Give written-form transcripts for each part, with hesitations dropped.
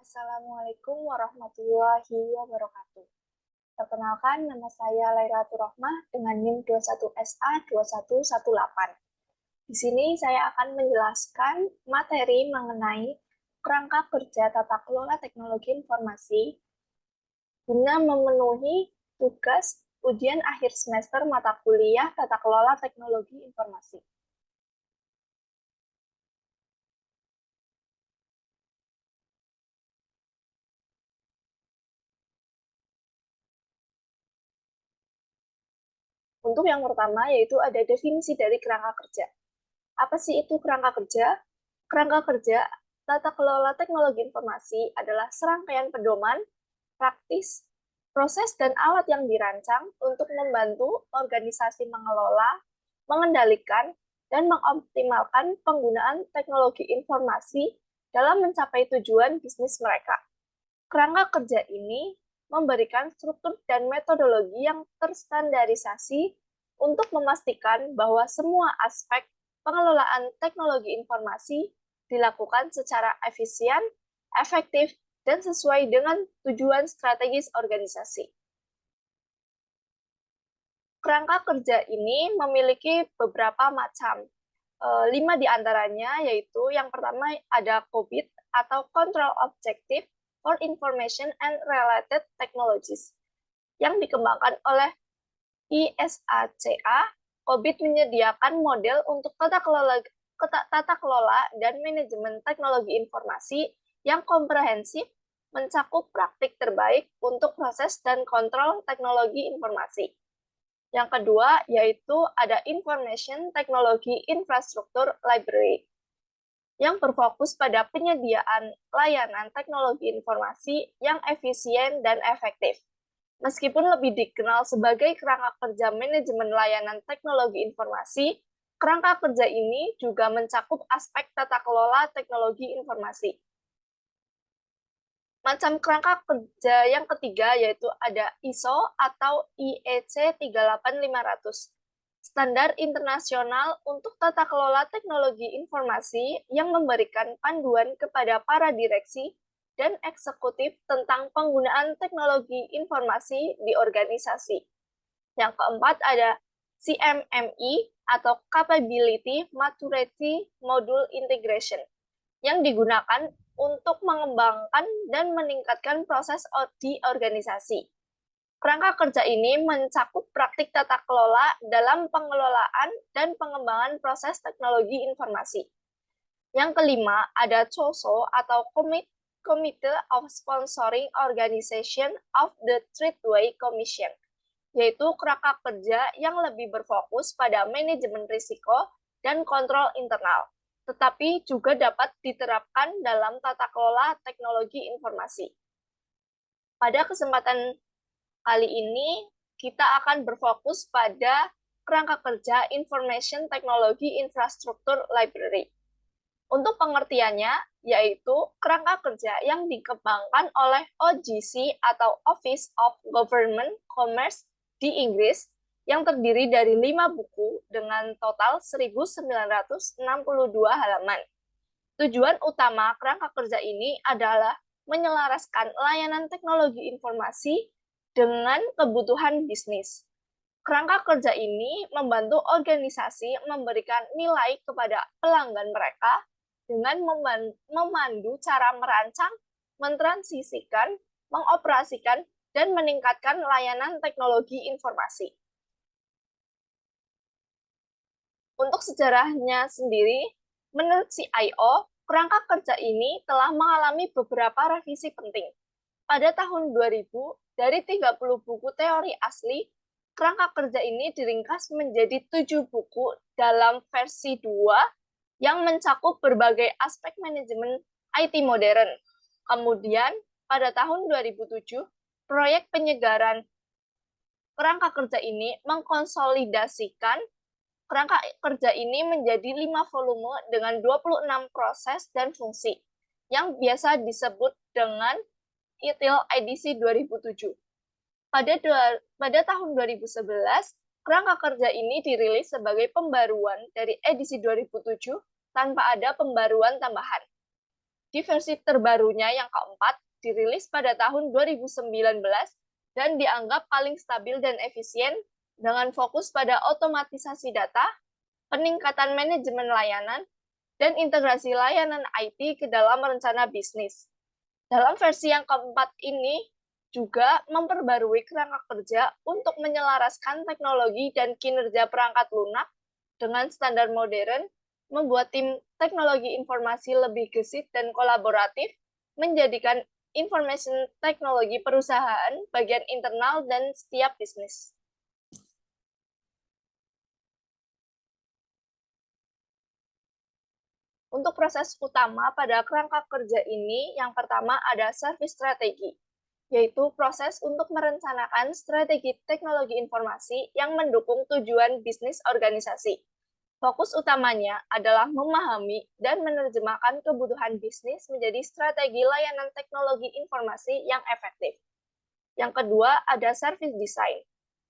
Assalamualaikum warahmatullahi wabarakatuh. Perkenalkan, nama saya Lailatul Rohmah dengan NIM 21SA2118. Di sini saya akan menjelaskan materi mengenai kerangka kerja tata kelola teknologi informasi guna memenuhi tugas ujian akhir semester mata kuliah tata kelola teknologi informasi. Untuk yang pertama yaitu ada definisi dari kerangka kerja. Apa sih itu kerangka kerja? Kerangka kerja tata kelola teknologi informasi adalah serangkaian pedoman, praktis, proses, dan alat yang dirancang untuk membantu organisasi mengelola, mengendalikan, dan mengoptimalkan penggunaan teknologi informasi dalam mencapai tujuan bisnis mereka. Kerangka kerja ini memberikan struktur dan metodologi yang terstandarisasi untuk memastikan bahwa semua aspek pengelolaan teknologi informasi dilakukan secara efisien, efektif, dan sesuai dengan tujuan strategis organisasi. Kerangka kerja ini memiliki beberapa macam. 5 diantaranya yaitu yang pertama ada COBIT atau Control Objective for Information and Related Technologies yang dikembangkan oleh ISACA. COBIT menyediakan model untuk tata kelola dan manajemen teknologi informasi yang komprehensif, mencakup praktik terbaik untuk proses dan kontrol teknologi informasi. Yang kedua yaitu ada Information Technology Infrastructure Library yang berfokus pada penyediaan layanan teknologi informasi yang efisien dan efektif. Meskipun lebih dikenal sebagai kerangka kerja manajemen layanan teknologi informasi, kerangka kerja ini juga mencakup aspek tata kelola teknologi informasi. Macam kerangka kerja yang ketiga yaitu ada ISO atau IEC 38500. Standar internasional untuk tata kelola teknologi informasi yang memberikan panduan kepada para direksi dan eksekutif tentang penggunaan teknologi informasi di organisasi. Yang keempat ada CMMI atau Capability Maturity Module Integration yang digunakan untuk mengembangkan dan meningkatkan proses di organisasi. Kerangka kerja ini mencakup praktik tata kelola dalam pengelolaan dan pengembangan proses teknologi informasi. Yang kelima, ada COSO atau Committee of Sponsoring Organization of the Treatway Commission, yaitu kerangka kerja yang lebih berfokus pada manajemen risiko dan kontrol internal, tetapi juga dapat diterapkan dalam tata kelola teknologi informasi. Pada kesempatan kali ini, kita akan berfokus pada kerangka kerja Information Technology Infrastructure Library. Untuk pengertiannya, yaitu kerangka kerja yang dikembangkan oleh OGC atau Office of Government Commerce di Inggris, yang terdiri dari 5 buku dengan total 1.962 halaman. Tujuan utama kerangka kerja ini adalah menyelaraskan layanan teknologi informasi dengan kebutuhan bisnis. Kerangka kerja ini membantu organisasi memberikan nilai kepada pelanggan mereka dengan memandu cara merancang, mentransisikan, mengoperasikan, dan meningkatkan layanan teknologi informasi. Untuk sejarahnya sendiri, menurut CIO, kerangka kerja ini telah mengalami beberapa revisi penting. Pada tahun 2000, dari 30 buku teori asli, kerangka kerja ini diringkas menjadi 7 buku dalam versi 2 yang mencakup berbagai aspek manajemen IT modern. Kemudian, pada tahun 2007, proyek penyegaran kerangka kerja ini mengkonsolidasikan kerangka kerja ini menjadi 5 volume dengan 26 proses dan fungsi, yang biasa disebut dengan ITIL IDC 2007. Pada tahun 2011, kerangka kerja ini dirilis sebagai pembaruan dari edisi 2007 tanpa ada pembaruan tambahan. Di versi terbarunya yang keempat, dirilis pada tahun 2019 dan dianggap paling stabil dan efisien dengan fokus pada otomatisasi data, peningkatan manajemen layanan, dan integrasi layanan IT ke dalam rencana bisnis. Dalam versi yang keempat ini, juga memperbarui kerangka kerja untuk menyelaraskan teknologi dan kinerja perangkat lunak dengan standar modern, membuat tim teknologi informasi lebih gesit dan kolaboratif, menjadikan information teknologi perusahaan bagian internal dan setiap bisnis. Untuk proses utama pada kerangka kerja ini, yang pertama ada service strategi, yaitu proses untuk merencanakan strategi teknologi informasi yang mendukung tujuan bisnis organisasi. Fokus utamanya adalah memahami dan menerjemahkan kebutuhan bisnis menjadi strategi layanan teknologi informasi yang efektif. Yang kedua, ada service design.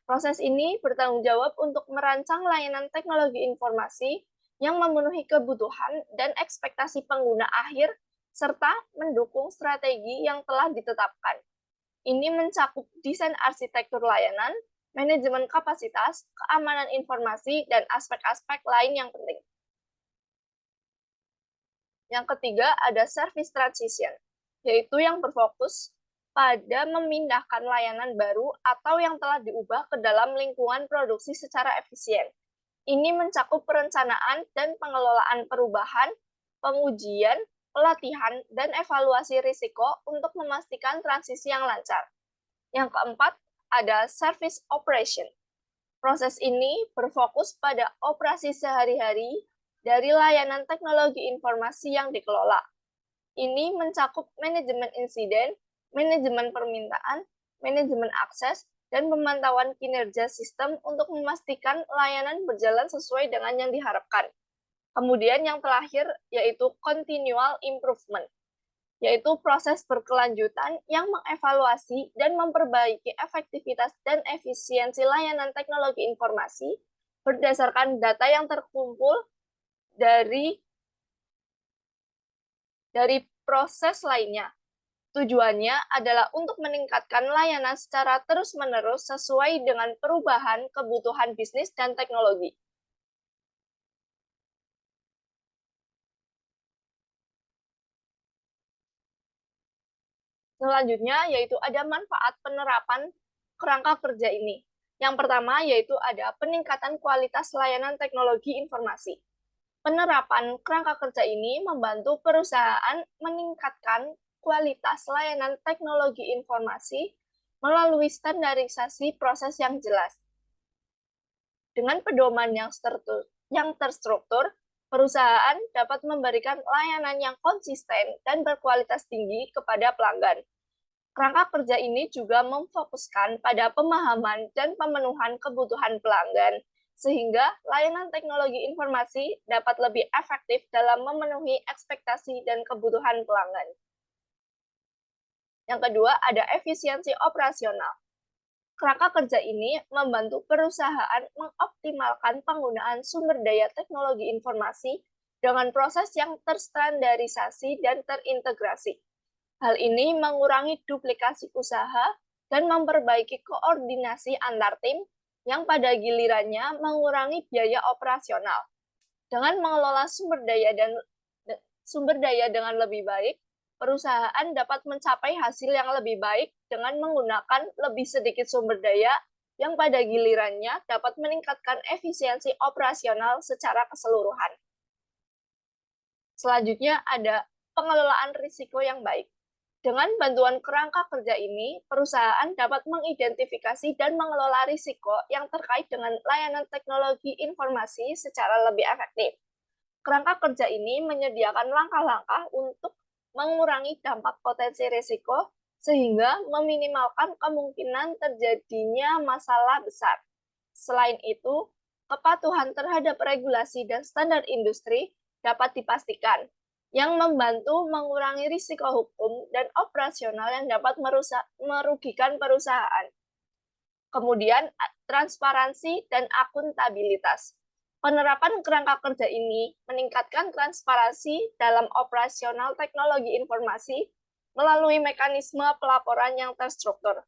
Proses ini bertanggung jawab untuk merancang layanan teknologi informasi yang memenuhi kebutuhan dan ekspektasi pengguna akhir, serta mendukung strategi yang telah ditetapkan. Ini mencakup desain arsitektur layanan, manajemen kapasitas, keamanan informasi, dan aspek-aspek lain yang penting. Yang ketiga, ada service transition, yaitu yang berfokus pada memindahkan layanan baru atau yang telah diubah ke dalam lingkungan produksi secara efisien. Ini mencakup perencanaan dan pengelolaan perubahan, pengujian, pelatihan, dan evaluasi risiko untuk memastikan transisi yang lancar. Yang keempat, ada service operation. Proses ini berfokus pada operasi sehari-hari dari layanan teknologi informasi yang dikelola. Ini mencakup manajemen insiden, manajemen permintaan, manajemen akses, dan pemantauan kinerja sistem untuk memastikan layanan berjalan sesuai dengan yang diharapkan. Kemudian yang terakhir yaitu continual improvement, yaitu proses berkelanjutan yang mengevaluasi dan memperbaiki efektivitas dan efisiensi layanan teknologi informasi berdasarkan data yang terkumpul dari proses lainnya. Tujuannya adalah untuk meningkatkan layanan secara terus-menerus sesuai dengan perubahan kebutuhan bisnis dan teknologi. Selanjutnya yaitu ada manfaat penerapan kerangka kerja ini. Yang pertama yaitu ada peningkatan kualitas layanan teknologi informasi. Penerapan kerangka kerja ini membantu perusahaan meningkatkan kualitas layanan teknologi informasi melalui standarisasi proses yang jelas. Dengan pedoman yang terstruktur, perusahaan dapat memberikan layanan yang konsisten dan berkualitas tinggi kepada pelanggan. Kerangka kerja ini juga memfokuskan pada pemahaman dan pemenuhan kebutuhan pelanggan, sehingga layanan teknologi informasi dapat lebih efektif dalam memenuhi ekspektasi dan kebutuhan pelanggan. Yang kedua, ada efisiensi operasional. Kerangka kerja ini membantu perusahaan mengoptimalkan penggunaan sumber daya teknologi informasi dengan proses yang terstandarisasi dan terintegrasi. Hal ini mengurangi duplikasi usaha dan memperbaiki koordinasi antar tim yang pada gilirannya mengurangi biaya operasional. Dengan mengelola sumber daya dengan lebih baik, perusahaan dapat mencapai hasil yang lebih baik dengan menggunakan lebih sedikit sumber daya yang pada gilirannya dapat meningkatkan efisiensi operasional secara keseluruhan. Selanjutnya ada pengelolaan risiko yang baik. Dengan bantuan kerangka kerja ini, perusahaan dapat mengidentifikasi dan mengelola risiko yang terkait dengan layanan teknologi informasi secara lebih efektif. Kerangka kerja ini menyediakan langkah-langkah untuk mengurangi dampak potensi risiko sehingga meminimalkan kemungkinan terjadinya masalah besar. Selain itu, kepatuhan terhadap regulasi dan standar industri dapat dipastikan, yang membantu mengurangi risiko hukum dan operasional yang dapat merugikan perusahaan. Kemudian, transparansi dan akuntabilitas. Penerapan kerangka kerja ini meningkatkan transparansi dalam operasional teknologi informasi melalui mekanisme pelaporan yang terstruktur.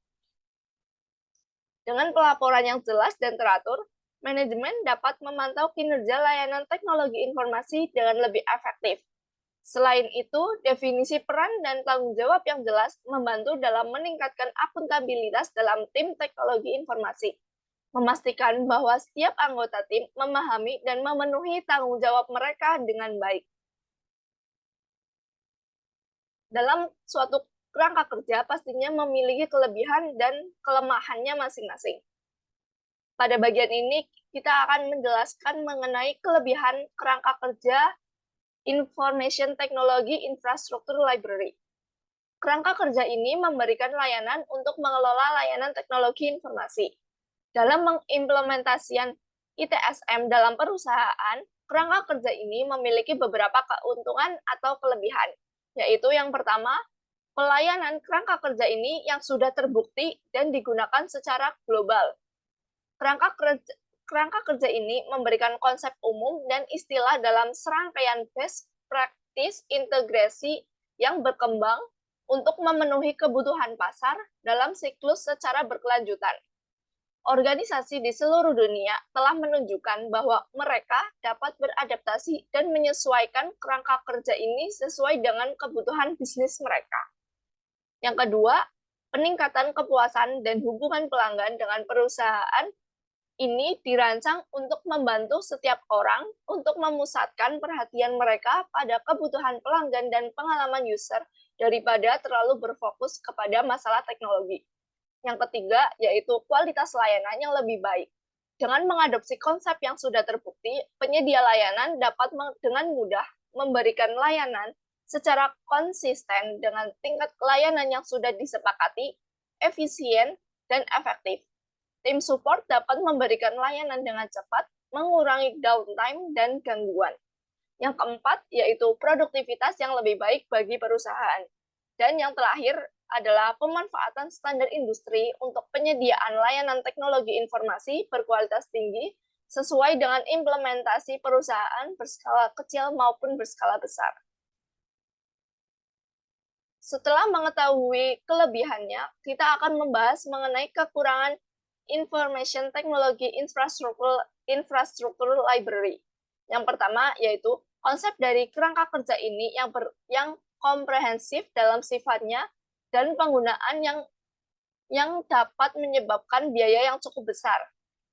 Dengan pelaporan yang jelas dan teratur, manajemen dapat memantau kinerja layanan teknologi informasi dengan lebih efektif. Selain itu, definisi peran dan tanggung jawab yang jelas membantu dalam meningkatkan akuntabilitas dalam tim teknologi informasi, memastikan bahwa setiap anggota tim memahami dan memenuhi tanggung jawab mereka dengan baik. Dalam suatu kerangka kerja pastinya memiliki kelebihan dan kelemahannya masing-masing. Pada bagian ini, kita akan menjelaskan mengenai kelebihan kerangka kerja Information Technology Infrastructure Library. Kerangka kerja ini memberikan layanan untuk mengelola layanan teknologi informasi. Dalam mengimplementasikan ITSM dalam perusahaan, kerangka kerja ini memiliki beberapa keuntungan atau kelebihan, yaitu yang pertama, pelayanan kerangka kerja ini yang sudah terbukti dan digunakan secara global. Kerangka kerja ini memberikan konsep umum dan istilah dalam serangkaian best practice integrasi yang berkembang untuk memenuhi kebutuhan pasar dalam siklus secara berkelanjutan. Organisasi di seluruh dunia telah menunjukkan bahwa mereka dapat beradaptasi dan menyesuaikan kerangka kerja ini sesuai dengan kebutuhan bisnis mereka. Yang kedua, peningkatan kepuasan dan hubungan pelanggan dengan perusahaan ini dirancang untuk membantu setiap orang untuk memusatkan perhatian mereka pada kebutuhan pelanggan dan pengalaman user daripada terlalu berfokus kepada masalah teknologi. Yang ketiga, yaitu kualitas layanan yang lebih baik. Dengan mengadopsi konsep yang sudah terbukti, penyedia layanan dapat dengan mudah memberikan layanan secara konsisten dengan tingkat layanan yang sudah disepakati, efisien, dan efektif. Tim support dapat memberikan layanan dengan cepat, mengurangi downtime dan gangguan. Yang keempat, yaitu produktivitas yang lebih baik bagi perusahaan. Dan yang terakhir adalah pemanfaatan standar industri untuk penyediaan layanan teknologi informasi berkualitas tinggi sesuai dengan implementasi perusahaan berskala kecil maupun berskala besar. Setelah mengetahui kelebihannya, kita akan membahas mengenai kekurangan Information Technology Infrastructure Library. Yang pertama yaitu konsep dari kerangka kerja ini yang komprehensif dalam sifatnya dan penggunaan yang dapat menyebabkan biaya yang cukup besar.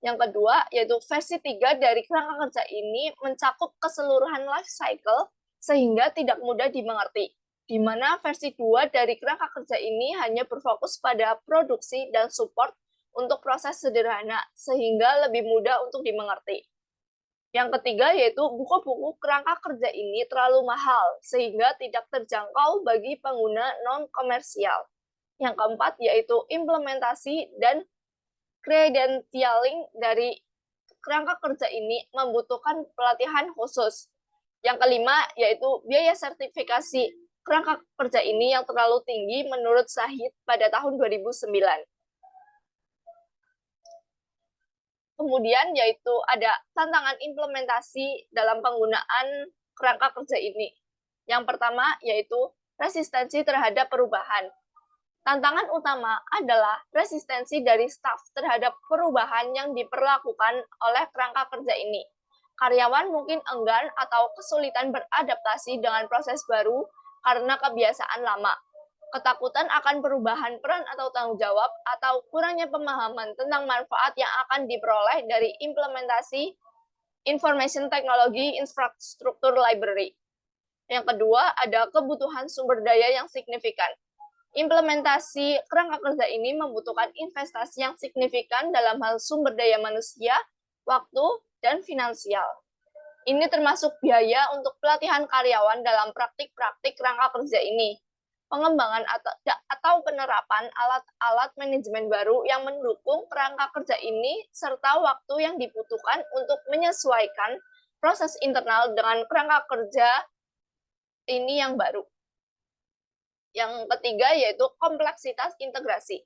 Yang kedua yaitu versi 3 dari kerangka kerja ini mencakup keseluruhan life cycle sehingga tidak mudah dimengerti, di mana versi 2 dari kerangka kerja ini hanya berfokus pada produksi dan support untuk proses sederhana, sehingga lebih mudah untuk dimengerti. Yang ketiga yaitu buku-buku kerangka kerja ini terlalu mahal, sehingga tidak terjangkau bagi pengguna non-komersial. Yang keempat yaitu implementasi dan credentialing dari kerangka kerja ini membutuhkan pelatihan khusus. Yang kelima yaitu biaya sertifikasi kerangka kerja ini yang terlalu tinggi menurut Syahid pada tahun 2009. Kemudian yaitu ada tantangan implementasi dalam penggunaan kerangka kerja ini. Yang pertama yaitu resistensi terhadap perubahan. Tantangan utama adalah resistensi dari staf terhadap perubahan yang diperlakukan oleh kerangka kerja ini. Karyawan mungkin enggan atau kesulitan beradaptasi dengan proses baru karena kebiasaan lama. Ketakutan akan perubahan peran atau tanggung jawab, atau kurangnya pemahaman tentang manfaat yang akan diperoleh dari implementasi Information Technology Infrastructure Library. Yang kedua, ada kebutuhan sumber daya yang signifikan. Implementasi kerangka kerja ini membutuhkan investasi yang signifikan dalam hal sumber daya manusia, waktu, dan finansial. Ini termasuk biaya untuk pelatihan karyawan dalam praktik-praktik kerangka kerja ini, pengembangan atau penerapan alat-alat manajemen baru yang mendukung kerangka kerja ini, serta waktu yang dibutuhkan untuk menyesuaikan proses internal dengan kerangka kerja ini yang baru. Yang ketiga yaitu kompleksitas integrasi.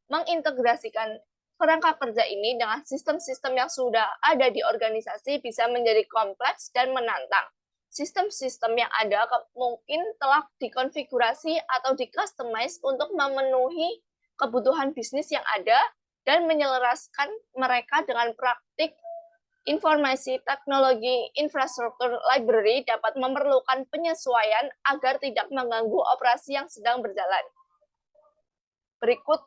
Mengintegrasikan kerangka kerja ini dengan sistem-sistem yang sudah ada di organisasi bisa menjadi kompleks dan menantang. Sistem-sistem yang ada mungkin telah dikonfigurasi atau di-customize untuk memenuhi kebutuhan bisnis yang ada dan menyelaraskan mereka dengan praktik informasi teknologi infrastruktur library dapat memerlukan penyesuaian agar tidak mengganggu operasi yang sedang berjalan. Berikut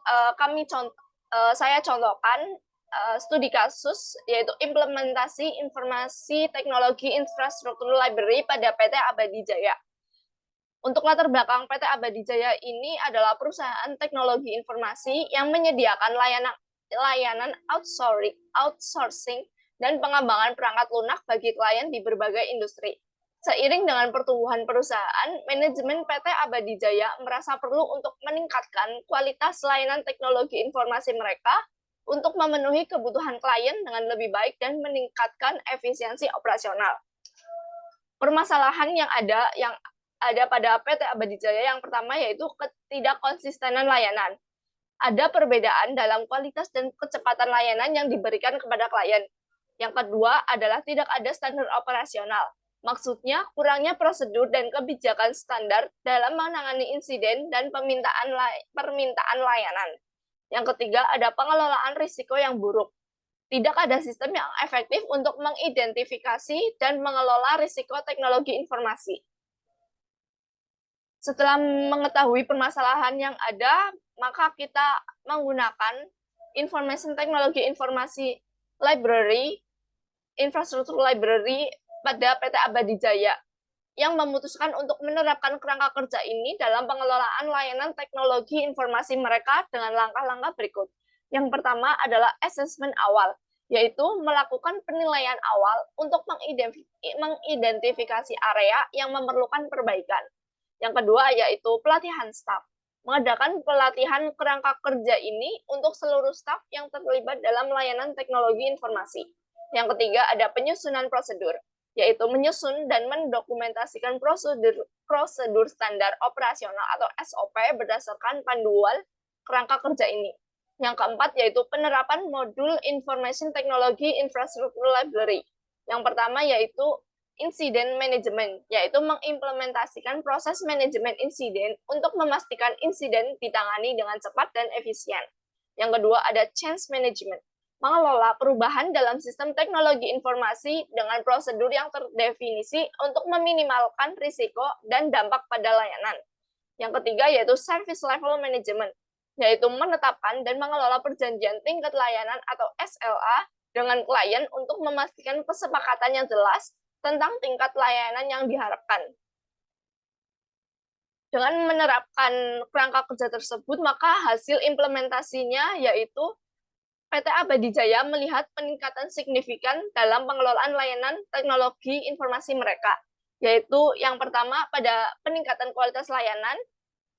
saya contohkan studi kasus, yaitu implementasi informasi teknologi infrastruktur library pada PT Abadi Jaya. Untuk latar belakang PT Abadi Jaya ini adalah perusahaan teknologi informasi yang menyediakan layanan outsourcing dan pengembangan perangkat lunak bagi klien di berbagai industri. Seiring dengan pertumbuhan perusahaan, manajemen PT Abadi Jaya merasa perlu untuk meningkatkan kualitas layanan teknologi informasi mereka untuk memenuhi kebutuhan klien dengan lebih baik dan meningkatkan efisiensi operasional. Permasalahan yang ada pada PT Abadi Jaya yang pertama yaitu ketidakkonsistenan layanan. Ada perbedaan dalam kualitas dan kecepatan layanan yang diberikan kepada klien. Yang kedua adalah tidak ada standar operasional. Maksudnya, kurangnya prosedur dan kebijakan standar dalam menangani insiden dan permintaan layanan. Yang ketiga, ada pengelolaan risiko yang buruk. Tidak ada sistem yang efektif untuk mengidentifikasi dan mengelola risiko teknologi informasi. Setelah mengetahui permasalahan yang ada, maka kita menggunakan Information Technology Informasi Library, infrastruktur library pada PT Abadi Jaya, yang memutuskan untuk menerapkan kerangka kerja ini dalam pengelolaan layanan teknologi informasi mereka dengan langkah-langkah berikut. Yang pertama adalah assessment awal, yaitu melakukan penilaian awal untuk mengidentifikasi area yang memerlukan perbaikan. Yang kedua yaitu pelatihan staf, mengadakan pelatihan kerangka kerja ini untuk seluruh staf yang terlibat dalam layanan teknologi informasi. Yang ketiga ada penyusunan prosedur, yaitu menyusun dan mendokumentasikan prosedur standar operasional atau SOP berdasarkan panduan kerangka kerja ini. Yang keempat yaitu penerapan modul Information Technology Infrastructure Library. Yang pertama yaitu Incident Management, yaitu mengimplementasikan proses manajemen insiden untuk memastikan insiden ditangani dengan cepat dan efisien. Yang kedua ada Change Management, mengelola perubahan dalam sistem teknologi informasi dengan prosedur yang terdefinisi untuk meminimalkan risiko dan dampak pada layanan. Yang ketiga yaitu Service Level Management, yaitu menetapkan dan mengelola perjanjian tingkat layanan atau SLA dengan klien untuk memastikan kesepakatan yang jelas tentang tingkat layanan yang diharapkan. Dengan menerapkan kerangka kerja tersebut, maka hasil implementasinya yaitu PT Abadi Jaya melihat peningkatan signifikan dalam pengelolaan layanan teknologi informasi mereka, yaitu yang pertama pada peningkatan kualitas layanan,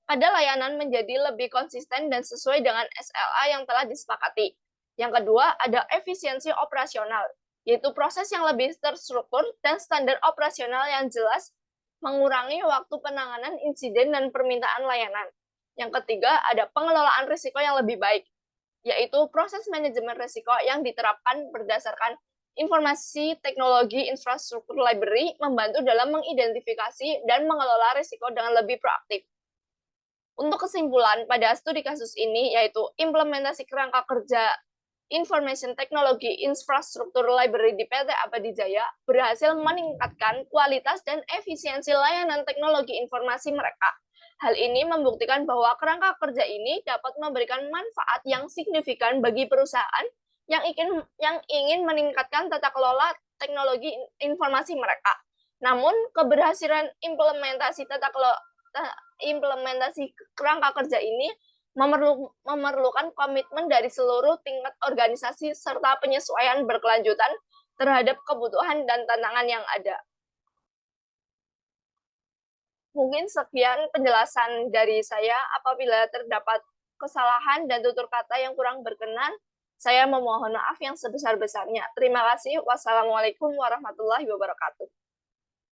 pada layanan menjadi lebih konsisten dan sesuai dengan SLA yang telah disepakati. Yang kedua, ada efisiensi operasional, yaitu proses yang lebih terstruktur dan standar operasional yang jelas mengurangi waktu penanganan insiden dan permintaan layanan. Yang ketiga, ada pengelolaan risiko yang lebih baik, yaitu proses manajemen risiko yang diterapkan berdasarkan informasi teknologi infrastruktur library membantu dalam mengidentifikasi dan mengelola risiko dengan lebih proaktif. Untuk kesimpulan pada studi kasus ini, yaitu implementasi kerangka kerja Information Technology Infrastructure Library di PT Abadi Jaya berhasil meningkatkan kualitas dan efisiensi layanan teknologi informasi mereka. Hal ini membuktikan bahwa kerangka kerja ini dapat memberikan manfaat yang signifikan bagi perusahaan yang ingin meningkatkan tata kelola teknologi informasi mereka. Namun, keberhasilan implementasi kerangka kerja ini memerlukan komitmen dari seluruh tingkat organisasi serta penyesuaian berkelanjutan terhadap kebutuhan dan tantangan yang ada. Mungkin sekian penjelasan dari saya. Apabila terdapat kesalahan dan tutur kata yang kurang berkenan, saya memohon maaf yang sebesar-besarnya. Terima kasih. Wassalamualaikum warahmatullahi wabarakatuh.